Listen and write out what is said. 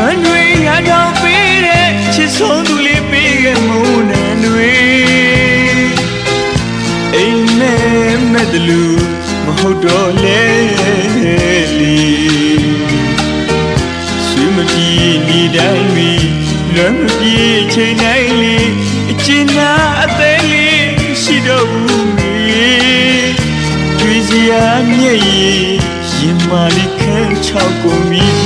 လွန်တွေငါထောင်ပေးတဲ့ချစ်ဆုံးသူလေးပေးခဲ့မုန်းနဲ့တွေအိမ်နဲ့မဲ့တလူမဟုတ်တော့လေလေဆွေမပြေနေတိုင်းမီလွမ်းမပြေချိန်တိုင်းလေးအကျဉ်းနာအသေးလေးရှိတော့ဘူးတွေ့စရာမျက်ရည်ရင်မာလေးခန်းချောက်ကုန်ပြီ